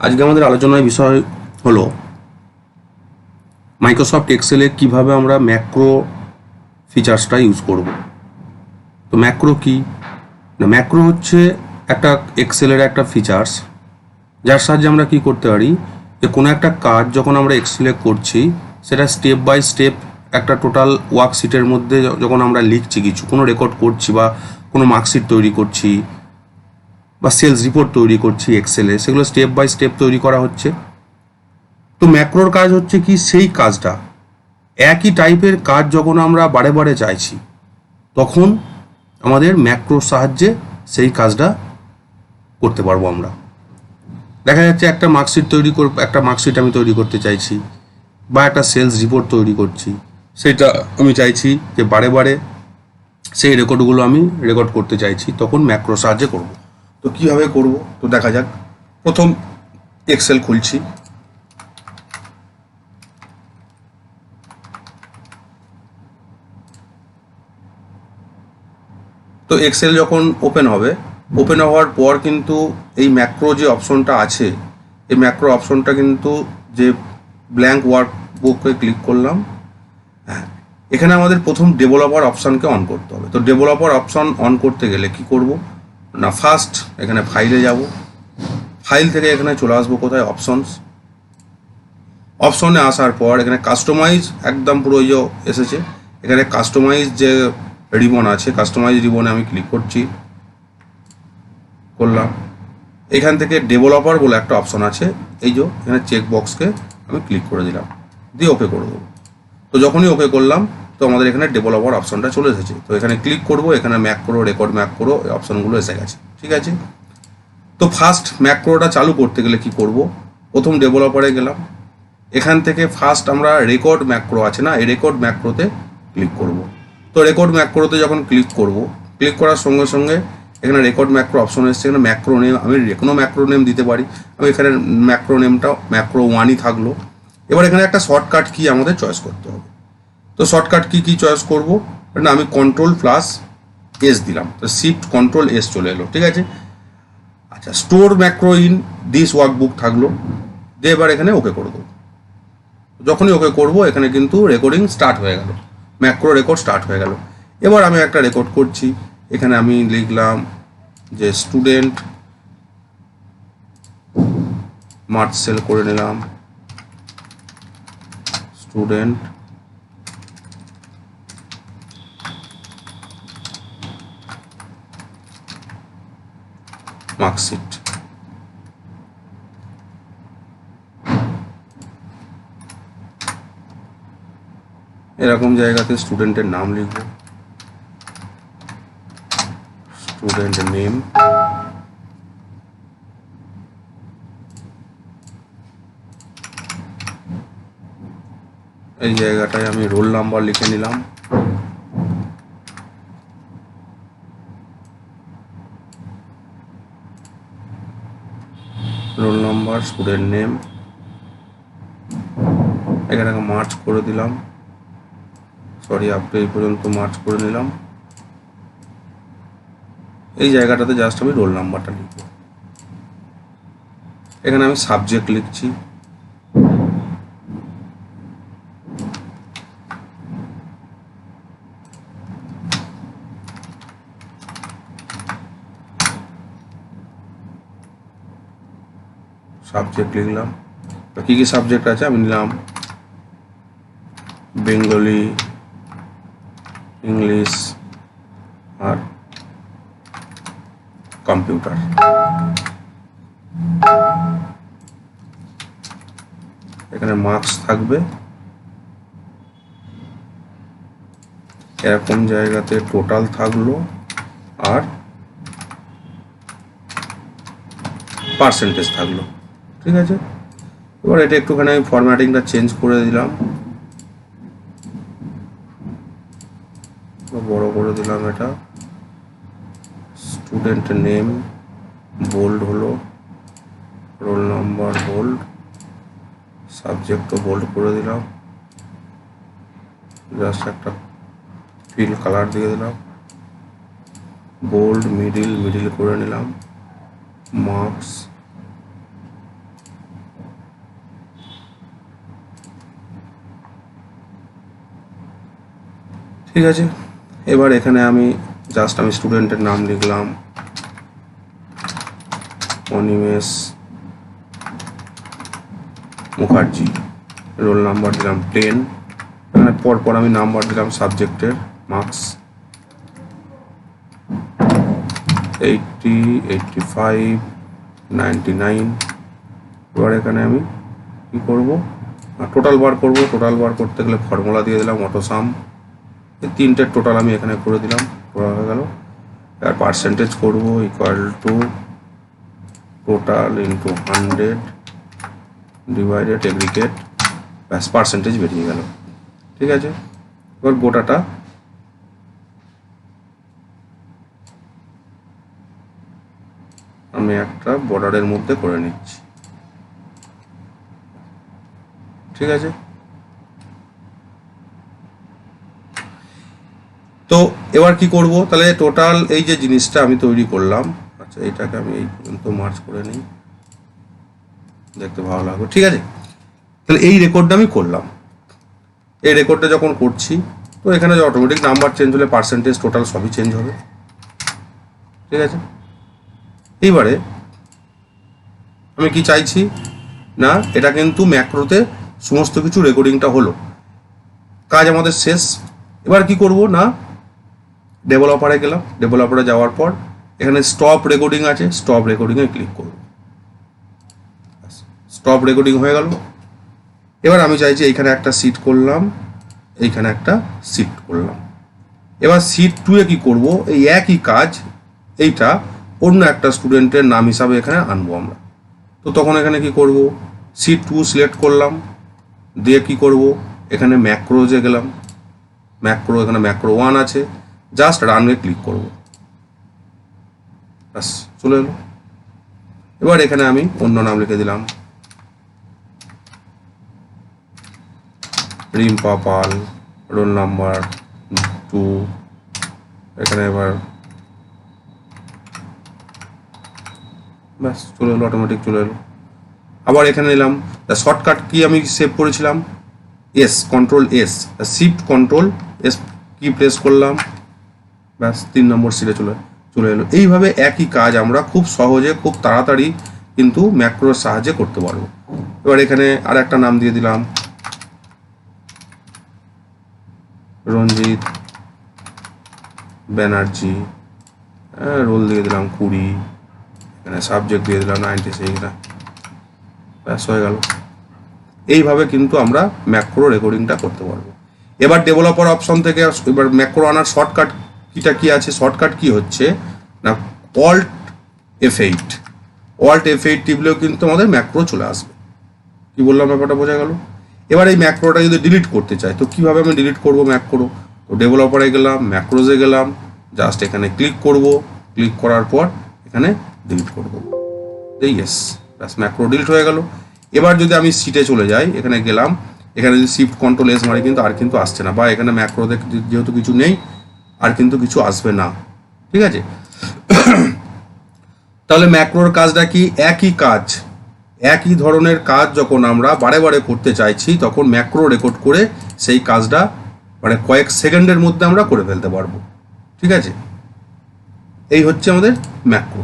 আজকে আমাদের আলোচনার বিষয় হলো মাইক্রোসফট এক্সেলে কিভাবে আমরা ম্যাক্রো ফিচার্সটা ইউজ করব। তো ম্যাক্রো কি না, ম্যাক্রো হচ্ছে একটা এক্সেলের একটা ফিচার্স, যার সাহায্যে আমরা কি করতে পারি যে কোনো একটা কাজ যখন আমরা এক্সেলে করছি সেটা স্টেপ বাই স্টেপ একটা টোটাল ওয়ার্কশিটের মধ্যে যখন আমরা লিখছি, কিছু কোনো রেকর্ড করছি বা কোনো মার্কশিট তৈরি করছি বা সেলস রিপোর্ট তৈরি করছি এক্সেলে, সেগুলো স্টেপ বাই স্টেপ তৈরি করা হচ্ছে। তো ম্যাক্রোর কাজ হচ্ছে কি, সেই কাজটা একই টাইপের কাজ যখন আমরা বারে বারে চাইছি তখন আমাদের ম্যাক্রোর সাহায্যে সেই কাজটা করতে পারবো আমরা। দেখা যাচ্ছে একটা মার্কশিট আমি তৈরি করতে চাইছি বা একটা সেলস রিপোর্ট তৈরি করছি, সেটা আমি চাইছি যে বারে বারে সেই রেকর্ডগুলো আমি রেকর্ড করতে চাইছি, তখন ম্যাক্রোর সাহায্যে করব। তো কীভাবে করব তো দেখা যাক। প্রথম এক্সেল খুলছি, তো এক্সেল যখন ওপেন হওয়ার পর কিন্তু এই ম্যাক্রো যে অপশনটা আছে, এই ম্যাক্রো অপশনটা কিন্তু যে ব্ল্যাঙ্ক ওয়ার্কবুকে ক্লিক করলাম, হ্যাঁ, এখানে আমাদের প্রথম ডেভেলপার অপশানকে অন করতে হবে। তো ডেভেলপার অপশন অন করতে গেলে কি করব না, ফার্স্ট এখানে ফাইলে যাব, ফাইল থেকে এখানে চলে আসবো কোথায়, অপশনে আসার পর এখানে কাস্টমাইজ একদম পুরো এসেছে, এখানে কাস্টমাইজ যে রিবন আছে, কাস্টমাইজ রিবনে আমি ক্লিক করলাম। এখান থেকে ডেভেলপার বলে একটা অপশন আছে, এই যে এখানে চেক বক্সকে আমি ক্লিক করে দিলাম, দিয়ে ওকে করে দেবো। তো যখনই ওকে করলাম তো আমাদের এখানে ডেভেলপার অপশনটা চলে এসেছে। তো এখানে ক্লিক করব, এখানে ম্যাক্রো, রেকর্ড ম্যাক্রো, এই অপশনগুলো এসে গেছে। ঠিক আছে, তো ফার্স্ট ম্যাক্রোটা চালু করতে গেলে কি করব, প্রথম ডেভেলপারে গেলাম, এখান থেকে ফার্স্ট আমরা রেকর্ড ম্যাক্রো আছে না, এই রেকর্ড ম্যাক্রোতে ক্লিক করব। তো রেকর্ড ম্যাক্রোতে যখন ক্লিক করার সঙ্গে সঙ্গে এখানে রেকর্ড ম্যাক্রো অপশন এসছে, এখানে ম্যাক্রো নেম, আমি যে কোনো ম্যাক্রো নেম দিতে পারি, আমি এখানে ম্যাক্রো নেমটা ম্যাক্রো 1ই থাকলো। এবার এখানে একটা শর্টকাট কি আমাদের চয়েস করতে হবে। তো শর্টকাট কি চয়েস করব না, আমি Ctrl+S দিলাম, তো শিফট Ctrl+S চলে এলো। ঠিক আছে, আচ্ছা, store macro in this workbook থাকলো, দিয়ে এবার এখানে ওকে করে দেবো। যখনই ওকে করব এখানে কিন্তু রেকর্ডিং স্টার্ট হয়ে গেল, ম্যাক্রো রেকর্ড স্টার্ট হয়ে গেল। এবার আমি একটা রেকর্ড করছি, এখানে আমি লিখলাম যে স্টুডেন্ট, মার্চ সেল করে নিলাম, স্টুডেন্ট মার্কশিট, এরকম জায়গাতে স্টুডেন্টের নাম লিখব, স্টুডেন্ট নেম, এই জায়গাটায় আমি রোল নাম্বার লিখে নিলাম, রোল নাম্বার, স্টুডেন্ট নেম, এখানে মার্চ করে দিলাম, সরি আপনি এই পর্যন্ত মার্চ করে নিলাম। এই জায়গাটাতে জাস্ট আমি রোল নাম্বারটা লিখব, এখানে আমি সাবজেক্ট লিখছি, সাবজেক্ট লিখলাম। তো কী কী সাবজেক্ট আছে আমি নিলাম বেঙ্গলি, ইংলিশ আর কম্পিউটার। এখানে মার্কস থাকবে, এরকম জায়গাতে টোটাল থাকলো আর পার্সেন্টেজ থাকলো। ঠিক আছে, এবার এটা একটুখানি আমি ফরম্যাটিংটা চেঞ্জ করে দিলাম, বড় করে দিলাম, এটা স্টুডেন্ট নেম বোল্ড হলো, রোল নাম্বার বোল্ড, সাবজেক্টও বোল্ড করে দিলাম, জাস্ট একটা ফিল কালার দিয়ে দিলাম, বোল্ড মিডিল করে নিলাম, মার্কস ঠিক আছে, এবার এখানে আমি জাস্ট আমি স্টুডেন্টের নাম লিখলাম অনিমেষ মুখার্জি, রোল নাম্বার দিলাম 10, এখানে পরপর আমি নাম্বার দিলাম সাবজেক্টের, মার্কস 80, 85, 99। এবার এখানে আমি কি করব, টোটাল বার করব। টোটাল বার করতে গেলে ফর্মুলা দিয়ে দিলাম অটোসাম, এই তিনটের টোটাল আমি এখানে করে দিলাম, করা হয়ে গেল। আর পার্সেন্টেজ করব equal to total into 100 divided aggregate, ব্যাস পার্সেন্টেজ বেরিয়ে গেল। ঠিক আছে, এবার গোটাটা আমি একটা বর্ডারের মধ্যে করে নিচ্ছি। ঠিক আছে, তো এবার কি করব, তাহলে টোটাল এই যে জিনিসটা আমি তৈরি করলাম, আচ্ছা এইটাকে আমি এই পর্যন্ত মার্চ করে নিই, দেখতে ভালো লাগবে। ঠিক আছে, তাহলে এই রেকর্ডটা আমি করলাম। এই রেকর্ডটা যখন করছি তো এখানে যে অটোমেটিক নাম্বার চেঞ্জ হলে পার্সেন্টেজ টোটাল সবই চেঞ্জ হবে। ঠিক আছে, এইবারে আমি কি চাইছি না, এটা কিন্তু ম্যাক্রোতে সমস্ত কিছু রেকর্ডিংটা হলো, কাজ আমাদের শেষ। এবার কি করব না, ডেভেলপারে গেলাম, ডেভেলপারে যাওয়ার পর এখানে স্টপ রেকর্ডিং আছে, স্টপ রেকর্ডিংয়ে ক্লিক করব, স্টপ রেকর্ডিং হয়ে গেল। এবার আমি চাইছি এইখানে একটা সিট করলাম, এইখানে একটা সিট করলাম। এবার সিট 2-এ কি করব, এই একই কাজ এইটা অন্য একটা স্টুডেন্টের নাম হিসাবে এখানে আনবো আমরা। তো তখন এখানে কি করব, সিট 2 সিলেক্ট করলাম, দিয়ে কি করব, এখানে ম্যাক্রোজে গেলাম, ম্যাক্রো এখানে ম্যাক্রো 1 আছে, জাস্ট রানে ক্লিক করব, ব্যাস চলে এলো। এবার এখানে আমি অন্য নাম লিখে দিলাম রিম্পা পাল, রোল নাম্বার 2, এখানে এবার ব্যাস চলে এলো, অটোমেটিক চলে এলো। আবার এখানে নিলাম শর্টকাট কি আমি সেভ করেছিলাম, S, control S, shift control S কি প্রেস করলাম, ব্যাস 3 নম্বর সিটে চলে এলো। এইভাবে একই কাজ আমরা খুব সহজে খুব তাড়াতাড়ি কিন্তু ম্যাক্রোর সাহায্যে করতে পারবো। এবার এখানে আর একটা নাম দিয়ে দিলাম রঞ্জিত ব্যানার্জি, রোল দিয়ে দিলাম 20, এখানে সাবজেক্ট দিয়ে দিলাম 96, ব্যাস হয়ে গেল। এইভাবে কিন্তু আমরা ম্যাক্রো রেকর্ডিংটা করতে পারবো। এবার ডেভেলপার অপশন থেকে এবার ম্যাক্রো আনার শর্টকাট কিটা কি আছে, শর্টকাট কি হচ্ছে না, অল্ট F8, অল্ট F8 টিপলেও কিন্তু আমাদের ম্যাক্রো চলে আসবে। কি বললাম ব্যাপারটা বোঝা গেল? এবার এই ম্যাক্রোটা যদি ডিলিট করতে চাই তো কিভাবে আমি ডিলিট করবো ম্যাক্রো, তো ডেভেলপারে গেলাম, ম্যাক্রোজে গেলাম, জাস্ট এখানে ক্লিক করব, ক্লিক করার পর এখানে ডিলিট করে দেবো, ইয়েস, ব্যাস ম্যাক্রো ডিলিট হয়ে গেল। এবার যদি আমি সিটে চলে যাই, এখানে গেলাম, এখানে যদি শিফট কন্ট্রোল এস মারি কিন্তু আর কিন্তু আসছে না, বা এখানে ম্যাক্রোতে যেহেতু কিছু নেই আর কিন্তু কিছু আসবে না। ঠিক আছে, তাহলে ম্যাক্রোর কাজটা কি, একই কাজ, একই ধরনের কাজ যখন আমরা বারে বারে করতে চাইছি তখন ম্যাক্রো রেকর্ড করে সেই কাজটা মানে কয়েক সেকেন্ডের মধ্যে আমরা করে ফেলতে পারবো। ঠিক আছে, এই হচ্ছে আমাদের ম্যাক্রো।